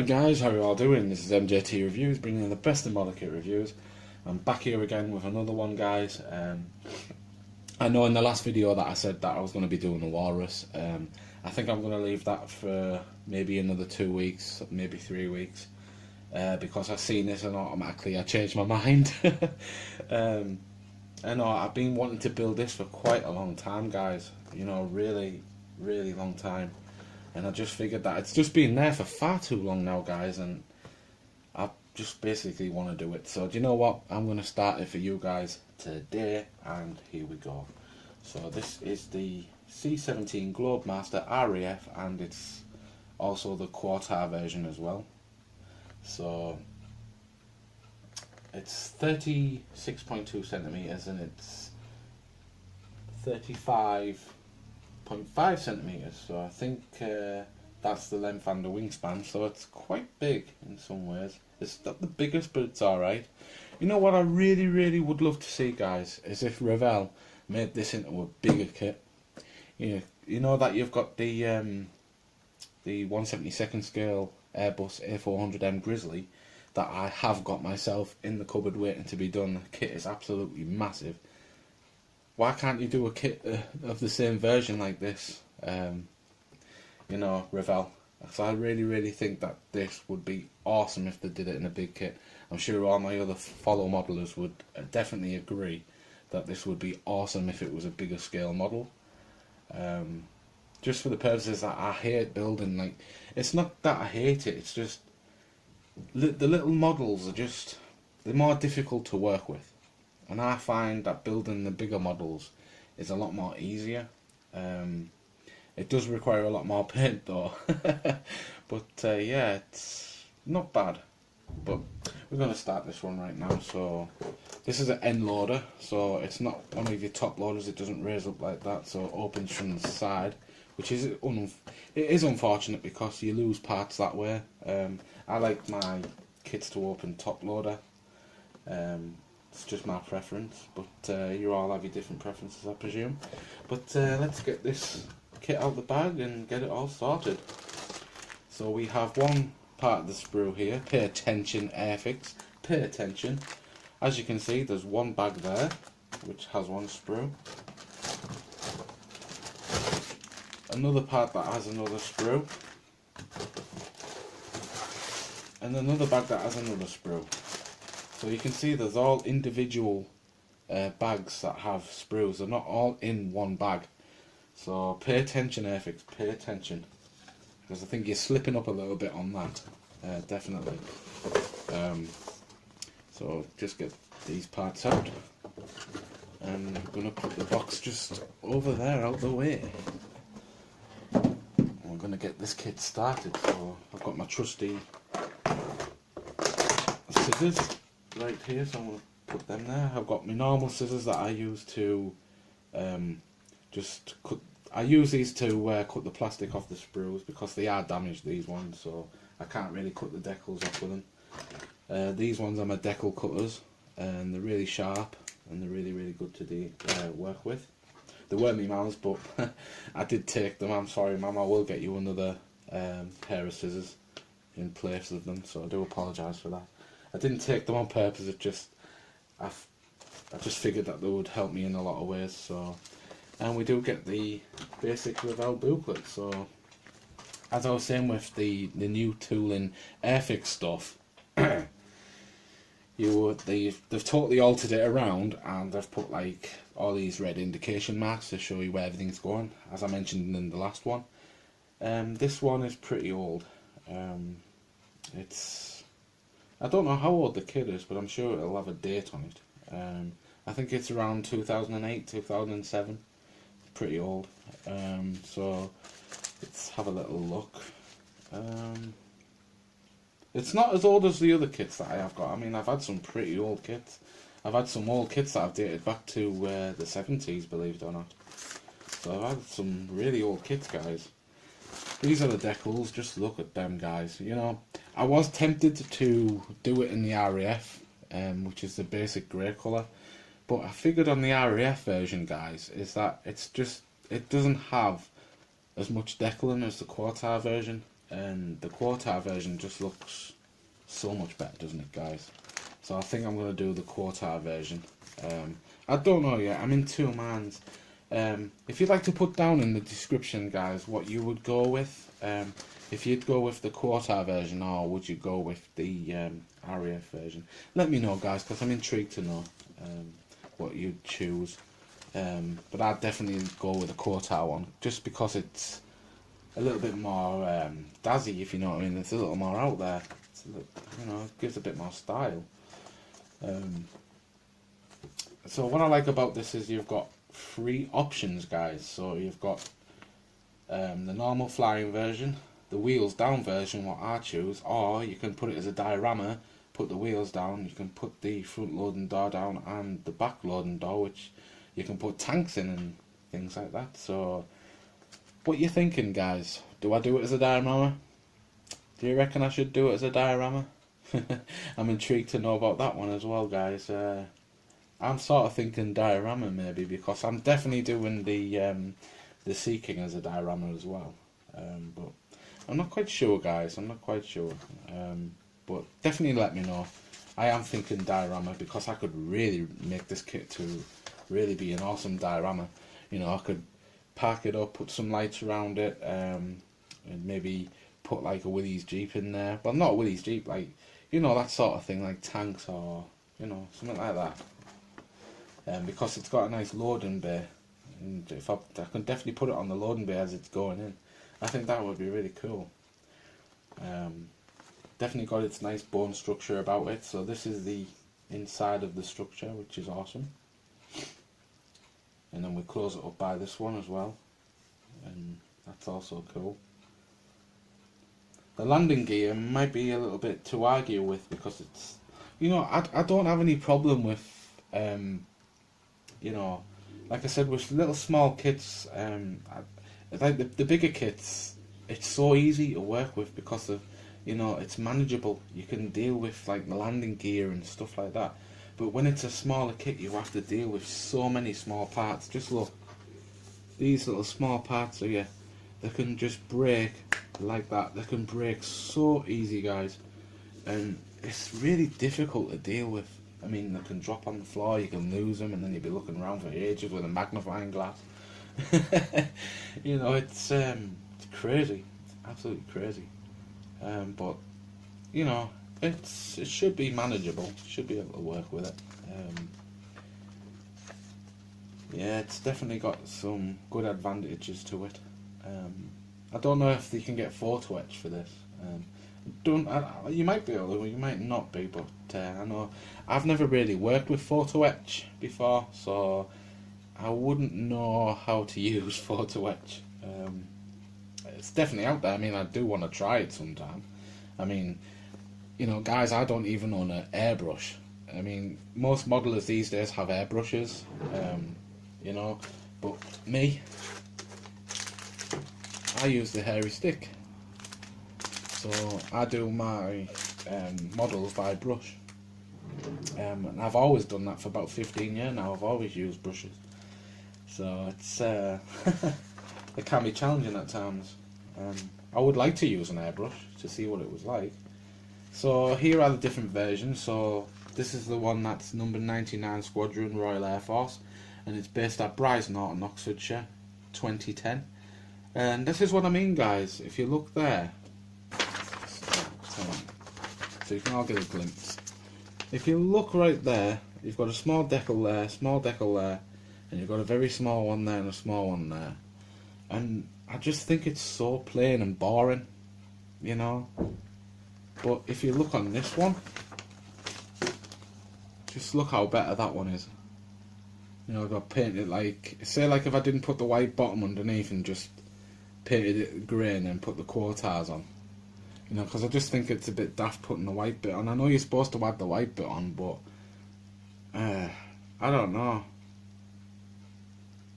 Alright guys, how are you all doing? This is MJT Reviews, bringing you the best of model kit reviews. I'm back here again with another one, guys. I know in the last video that I said that I was going to be doing a walrus. I think I'm going to leave that for maybe another 2 weeks, maybe 3 weeks. Because I've seen this and automatically I changed my mind. I know I've been wanting to build this for quite a long time, guys. You know, really long time. And I just figured that it's just been there for far too long now, guys, and I just basically want to do it. So do you know what? I'm going to start it for you guys today, and here we go. So this is the C17 glabemaster REF, and it's also the quarter version as well. So it's 36.2 centimeters, and it's 35.5 centimeters, so I think that's the length and the wingspan, so it's quite big in some ways. It's not the biggest, but it's alright. You know what I really would love to see, guys, is if Revell made this into a bigger kit. You know that you've got the 1/72nd scale Airbus A400M Grizzly that I have got myself in the cupboard waiting to be done. The kit is absolutely massive. Why can't you do a kit of the same version like this? You know, Revell. So I really think that this would be awesome if they did it in a big kit. I'm sure all my other follow modelers would definitely agree that this would be awesome if it was a bigger scale model. Just for the purposes that I hate building, like, it's not that I hate it, it's just the little models are just, they're more difficult to work with. And I find that building the bigger models is a lot more easier. It does require a lot more paint though. But yeah, it's not bad. But we're going to start this one right now. So this is an end loader, so it's not one of your top loaders. It doesn't raise up like that, so it opens from the side, which is it is unfortunate because you lose parts that way. I like my kits to open top loader. It's just my preference, but you all have your different preferences, I presume. But let's get this kit out of the bag and get it all sorted. So we have one part of the sprue here. Pay attention, Airfix. Pay attention. As you can see, there's one bag there, which has one sprue. Another part that has another sprue. And another bag that has another sprue. So you can see there's all individual bags that have sprues. They're not all in one bag. So pay attention, Airfix, pay attention. Because I think you're slipping up a little bit on that. Definitely. So just get these parts out. And I'm going to put the box just over there, out the way. I'm going to get this kit started. So I've got my trusty scissors right here, so I'm going to put them there. I've got my normal scissors that I use to just cut. I use these to cut the plastic off the sprues because they are damaged, these ones, so I can't really cut the decals off with them. These ones are my decal cutters, and they're really sharp and they're really good to work with. They were me mum's, but I did take them. I'm sorry, Mum, I will get you another pair of scissors in place of them, so I do apologise for that. I didn't take them on purpose. It just I just figured that they would help me in a lot of ways. So, and we do get the basic Revell booklet. So, as I was saying with the new tooling Airfix stuff, they've totally altered it around, and they've put like all these red indication marks to show you where everything's going, as I mentioned in the last one. This one is pretty old. I don't know how old the kit is, but I'm sure it'll have a date on it. I think it's around 2008, 2007. It's pretty old. So let's have a little look. It's not as old as the other kits that I have got. I mean, I've had some pretty old kits. I've had some old kits that I've dated back to the 70s, believe it or not. So I've had some really old kits, guys. These are the decals, just look at them, guys. You know, I was tempted to do it in the REF, which is the basic grey colour, but I figured on the REF version, guys, is that it doesn't have as much decaling as the quarter version. and the quarter version just looks so much better, doesn't it, guys? So I think I'm going to do the quarter version. I don't know yet, I'm in two minds. If you'd like to put down in the description, guys, what you would go with, if you'd go with the quarter version or would you go with the RAF version, let me know, guys, because I'm intrigued to know what you'd choose. But I'd definitely go with the quarter one, just because it's a little bit more dazzy, if you know what I mean. It's a little more out there. It's a little, you know, it gives a bit more style. So what I like about this is you've got 3 options, guys. So you've got the normal flying version, the wheels down version, what I choose, or you can put it as a diorama, put the wheels down, you can put the front loading door down and the back loading door, which you can put tanks in and things like that. So what you thinking, guys? Do I do it as a diorama? Do you reckon I should do it as a diorama? I'm intrigued to know about that one as well, guys. I'm sort of thinking diorama maybe, because I'm definitely doing the Sea King as a diorama as well. But I'm not quite sure, guys. I'm not quite sure. But definitely let me know. I am thinking diorama, because I could really make this kit to really be an awesome diorama. You know, I could park it up, put some lights around it, and maybe put like a Willys Jeep in there. Well, not a Willys Jeep, like, you know, that sort of thing, like tanks or, you know, something like that. Because it's got a nice loading bay, and if I can definitely put it on the loading bay as it's going in. I think that would be really cool. Definitely got its nice bone structure about it. So this is the inside of the structure, which is awesome. And then we close it up by this one as well, and that's also cool. The landing gear might be a little bit to argue with, because it's, you know, I don't have any problem with you know, like I said, with little small kits, like the bigger kits, it's so easy to work with, because of, you know, it's manageable. You can deal with like the landing gear and stuff like that. But when it's a smaller kit, you have to deal with so many small parts. Just look, these little small parts here, they can just break like that. They can break so easy, guys, and it's really difficult to deal with. I mean, they can drop on the floor, you can lose them, and then you'll be looking around for ages with a magnifying glass. You know, it's crazy, it's absolutely crazy. But you know, it should be manageable. Should be able to work with it. Yeah, it's definitely got some good advantages to it. I don't know if you can get photo etch for this. You might be able to, you might not be, but I know I've never really worked with photo etch before, so I wouldn't know how to use photo etch. It's definitely out there. I mean, I do want to try it sometime. I mean, you know, guys, I don't even own an airbrush. I mean, most modelers these days have airbrushes, you know, but me, I use the hairy stick. So I do my models by brush, and I've always done that for about 15 years now. I've always used brushes, so it's it can be challenging at times. I would like to use an airbrush to see what it was like. So here are the different versions. So this is the one that's number 99 Squadron, Royal Air Force, and it's based at Brize Norton, Oxfordshire, 2010. And this is what I mean, guys. If you look there, so you can all get a glimpse. If you look right there, you've got a small decal there, and you've got a very small one there and a small one there. And I just think it's so plain and boring, you know. But if you look on this one, just look how better that one is. You know, I've got painted like, say like if I didn't put the white bottom underneath and just painted it grey and then put the quarters on. You know, because I just think it's a bit daft putting the white bit on. I know you're supposed to add the white bit on, but I don't know.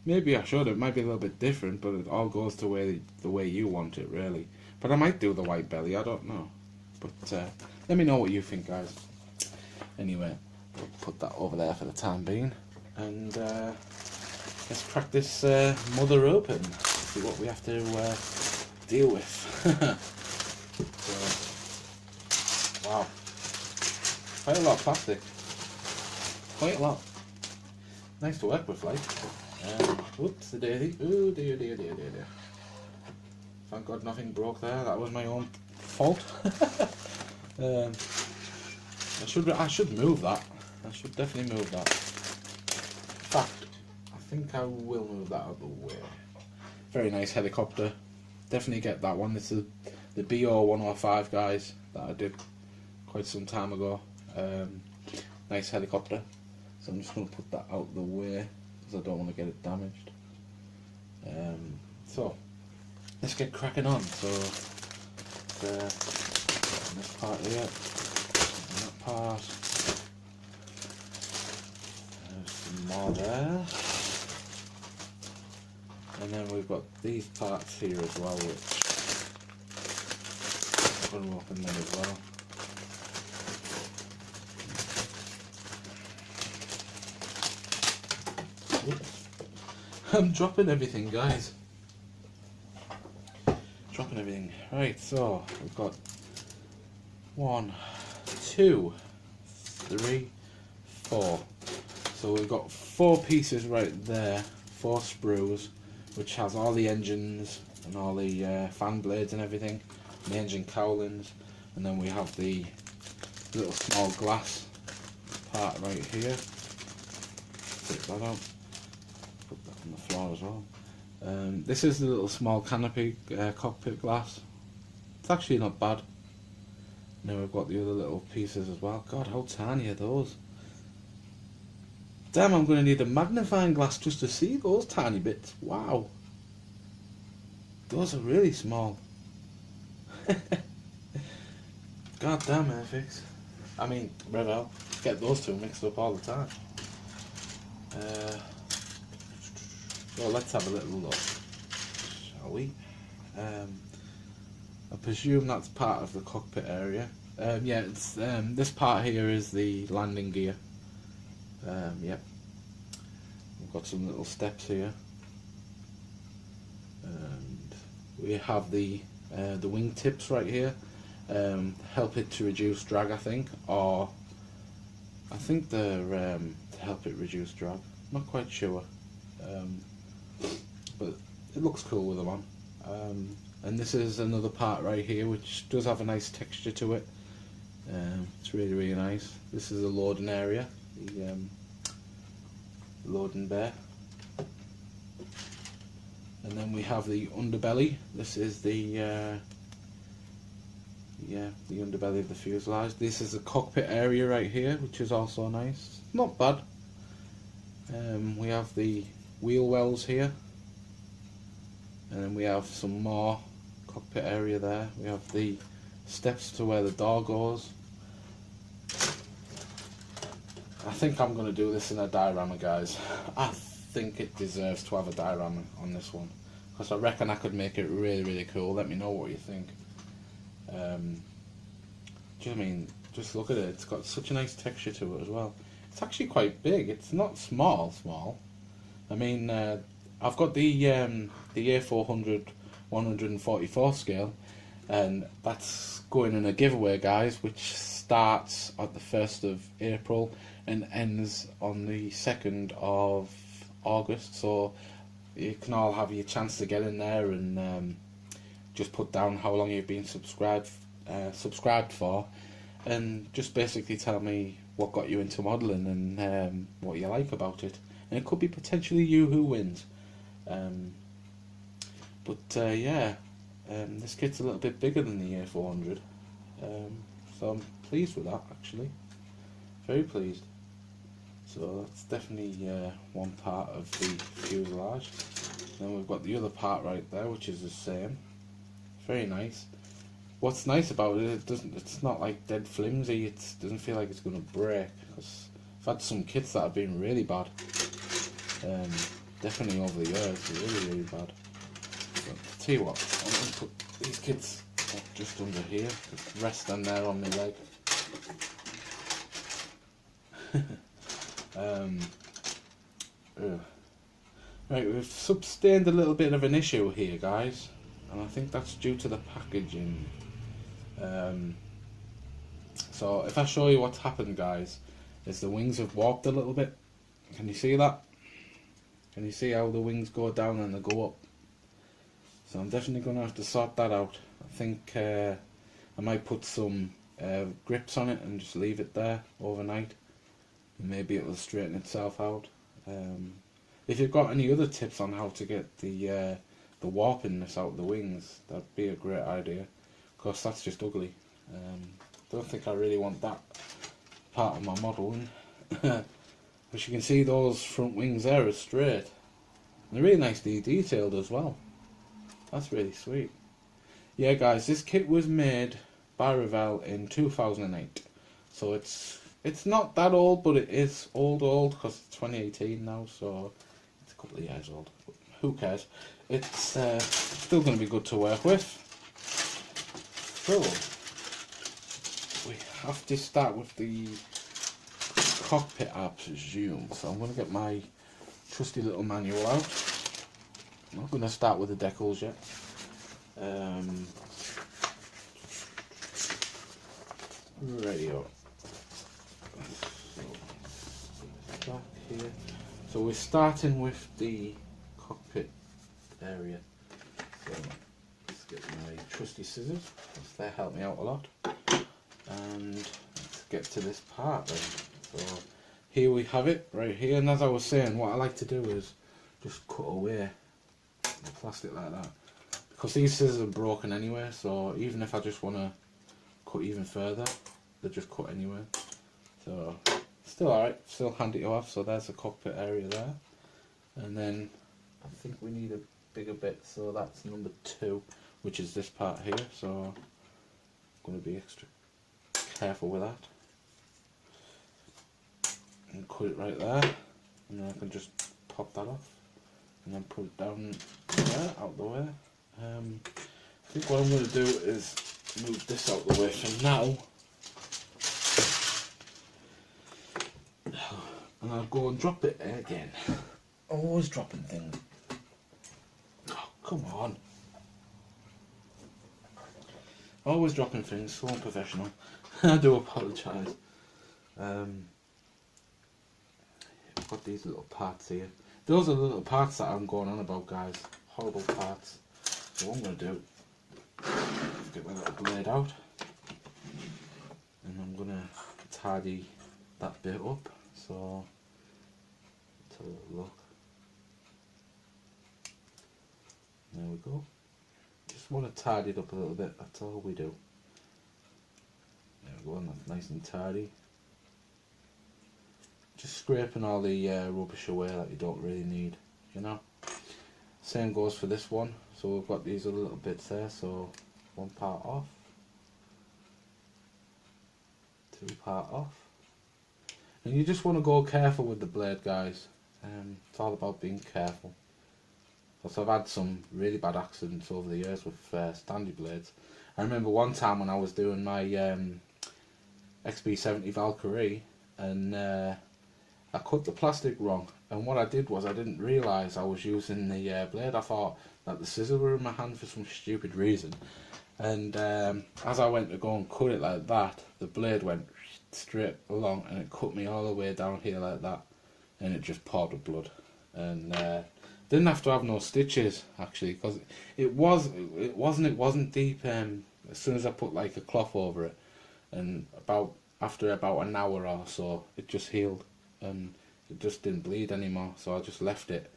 Maybe I should. It might be a little bit different, but it all goes the way you want it, really. But I might do the white belly. I don't know. But let me know what you think, guys. Anyway, we'll put that over there for the time being, and let's crack this mother open. See what we have to deal with. quite a lot of plastic. Quite a lot. Nice to work with, like. Whoops, the daisy. Oh dear, dear, dear, dear, dear. Thank God nothing broke there. That was my own fault. I should move that. I should definitely move that. In fact, I think I will move that out of the way. Very nice helicopter. Definitely get that one. This is the BO105, guys, that I did quite some time ago. Nice helicopter. So I'm just going to put that out of the way because I don't want to get it damaged. So let's get cracking on. So this part here, and that part. There's some more there. And then we've got these parts here as well, which I'm going to open them as well. Oops. I'm dropping everything, guys. Dropping everything. Right, so we've got 1, 2, 3, 4. So we've got 4 pieces right there, 4 sprues, which has all the engines and all the fan blades and everything, and the engine cowlings, and then we have the little small glass part right here. Take that out, put that on the floor as well. This is the little small canopy cockpit glass. It's actually not bad. Now we've got the other little pieces as well. God, how tiny are those? Damn, I'm going to need a magnifying glass just to see those tiny bits. Wow. Those are really small. God damn, Airfix. I mean, Revell. Get those two mixed up all the time. Well, let's have a little look, shall we? I presume that's part of the cockpit area. Yeah, it's this part here is the landing gear. Yep. We've got some little steps here, and we have the wing tips right here. Help it to reduce drag, I think, or I think they're to help it reduce drag. Not quite sure, but it looks cool with them on. And this is another part right here, which does have a nice texture to it. It's really, really nice. This is the loading area, the loading bay. And then we have the underbelly. This is the the underbelly of the fuselage. This is the cockpit area right here, which is also nice. Not bad. We have the wheel wells here, and then we have some more cockpit area there. We have the steps to where the door goes. I think I'm going to do this in a diorama, guys. I think it deserves to have a diorama on this one, because I reckon I could make it really, really cool. Let me know what you think. Do you know what I mean? Just look at it. It's got such a nice texture to it as well. It's actually quite big. It's not small. I mean, I've got the A400 144 scale, and that's going in a giveaway, guys, which starts at the 1st of April and ends on the 2nd of August. So you can all have your chance to get in there and just put down how long you've been subscribed for, and just basically tell me what got you into modelling and what you like about it. And it could be potentially you who wins. Yeah, this kit's a little bit bigger than the A400, so I'm pleased with that, actually. Very pleased. So that's definitely one part of the fuselage. Then we've got the other part right there, which is the same. Very nice. What's nice about it, it's not like dead flimsy. It doesn't feel like it's going to break. Because I've had some kits that have been really bad. Definitely over the years, really, really bad. But I'll tell you what, I'm going to put these kits up just under here. Just rest them there on my leg. Right, we've sustained a little bit of an issue here, guys, and I think that's due to the packaging. So if I show you what's happened, guys, is the wings have warped a little bit. Can you see that? Can you see how the wings go down and they go up? So I'm definitely going to have to sort that out. I think I might put some grips on it and just leave it there overnight. Maybe it will straighten itself out. If you've got any other tips on how to get the warpiness out of the wings, that'd be a great idea. Of course, that's just ugly. Don't think I really want that part of my modelling. As you can see, those front wings there are straight. They're really nicely detailed as well. That's really sweet. Yeah, guys, this kit was made by Revell in 2008. So it's not that old, but it is old because it's 2018 now, so it's a couple of years old. But who cares? It's still going to be good to work with. So we have to start with the cockpit, I presume. So I'm going to get my trusty little manual out. I'm not going to start with the decals yet. Radio. So back here. So we're starting with the cockpit area. So let's get my trusty scissors. They help me out a lot. And let's get to this part then. So here we have it right here, and as I was saying, what I like to do is just cut away the plastic like that, because these scissors are broken anyway, so even if I just want to cut even further, they just cut anyway. So still alright, still handy to have. So there's the cockpit area there, and then I think we need a bigger bit, so that's number 2, which is this part here. So I'm going to be extra careful with that. And cut it right there, and then I can just pop that off and then put it down there, out the way. I think what I'm going to do is move this out the way for now, and I'll go and drop it again. Always dropping things. Oh, come on. Always dropping things, so unprofessional. I do apologise. Got these little parts here. Those are the little parts that I'm going on about, guys. Horrible parts. So what I'm going to do is get my little blade out, and I'm going to tidy that bit up. So let's have a look. There we go. Just want to tidy it up a little bit. That's all we do. There we go, and that's nice and tidy. Just scraping all the rubbish away that you don't really need, you know. Same goes for this one. So we've got these little bits there, so one part off, 2 part off, and you just want to go careful with the blade, guys. It's all about being careful. Because I've had some really bad accidents over the years with standy blades. I remember one time when I was doing my XB70 Valkyrie, and I cut the plastic wrong, and what I did was I didn't realise I was using the blade. I thought that the scissors were in my hand for some stupid reason, and as I went to go and cut it like that, the blade went straight along and it cut me all the way down here like that, and it just poured with blood. And didn't have to have no stitches actually, because it wasn't deep. As soon as I put like a cloth over it, and after about an hour or so, it just healed. And it just didn't bleed anymore, so I just left it,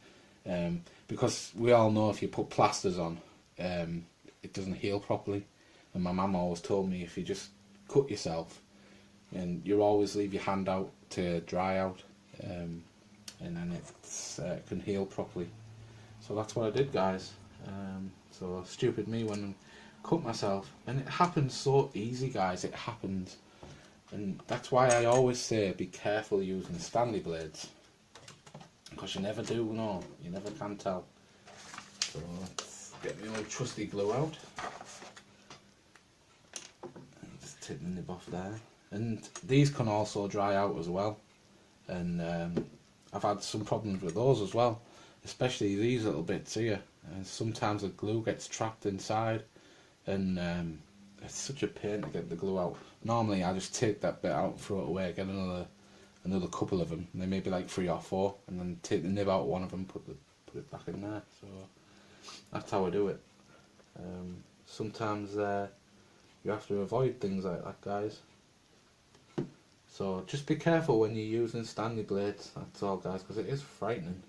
because we all know if you put plasters on, it doesn't heal properly. And my mum always told me, if you just cut yourself, and you always leave your hand out to dry out, and then it can heal properly. So that's what I did, guys. So stupid me when I cut myself, and it happens so easy, guys. It happens. And that's why I always say be careful using Stanley blades, because you never do know, you never can tell. So let's get my old trusty glue out. Just take the nib off there. And these can also dry out as well. And I've had some problems with those as well, especially these little bits here. And sometimes the glue gets trapped inside, and it's such a pain to get the glue out. Normally I just take that bit out, throw it away, get another couple of them, and they may be like 3 or 4, and then take the nib out of one of them, put it back in there. So that's how I do it. Sometimes you have to avoid things like that, guys. So just be careful when you're using Stanley blades, that's all, guys, because it is frightening.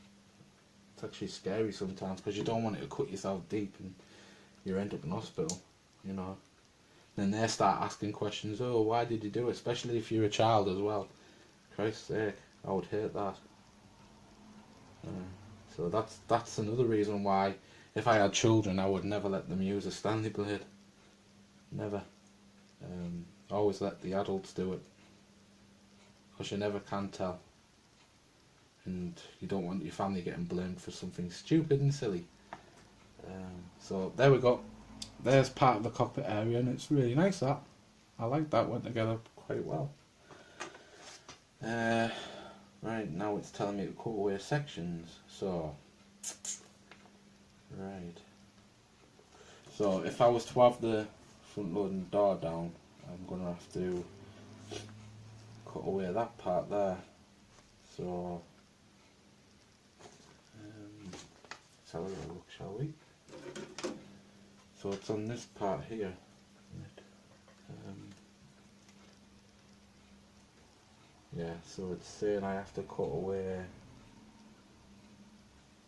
It's actually scary sometimes, because you don't want it to cut yourself deep and you end up in hospital, you know. Then they start asking questions, oh, why did you do it? Especially if you're a child as well. Christ's sake, I would hate that. So that's another reason why, if I had children, I would never let them use a Stanley blade. Never. Always let the adults do it. Because you never can tell. And you don't want your family getting blamed for something stupid and silly. So there we go. There's part of the cockpit area, and it's really nice, that. I like that, went together quite well. Right, now it's telling me to cut away sections. So, right. So if I was to have the front loading door down, I'm going to have to cut away that part there. So let's have a little look, shall we? So it's on this part here, isn't it? Yeah, so it's saying I have to cut away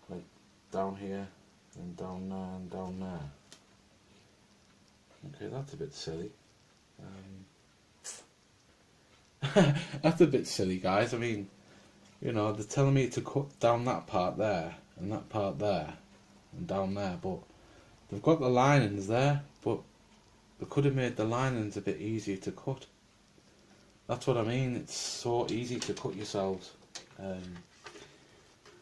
like down here and down there and down there. Okay, that's a bit silly. That's a bit silly, guys. I mean, you know, they're telling me to cut down that part there and that part there and down there, but they've got the linings there, but they could have made the linings a bit easier to cut. That's what I mean, it's so easy to cut yourselves.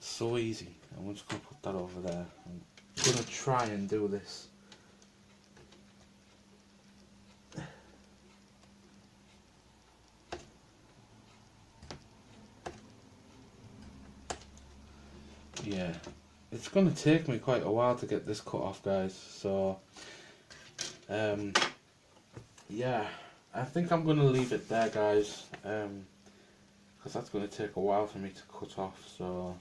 So easy. I'm just going to put that over there. I'm going to try and do this. Yeah, it's going to take me quite a while to get this cut off, guys, so yeah, I think I'm going to leave it there, guys, because that's going to take a while for me to cut off. So,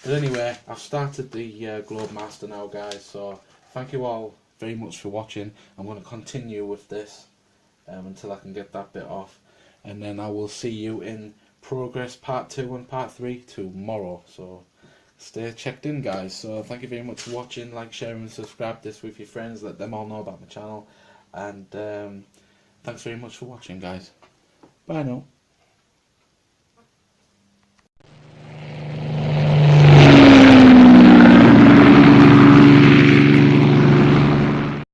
but anyway, I've started the glabemaster now, guys, so thank you all very much for watching. I'm going to continue with this until I can get that bit off, and then I will see you in progress part 2 and part 3 tomorrow. So stay checked in, guys. So thank you very much for watching. Like, share and subscribe this with your friends, let them all know about my channel, and thanks very much for watching, guys. Bye now.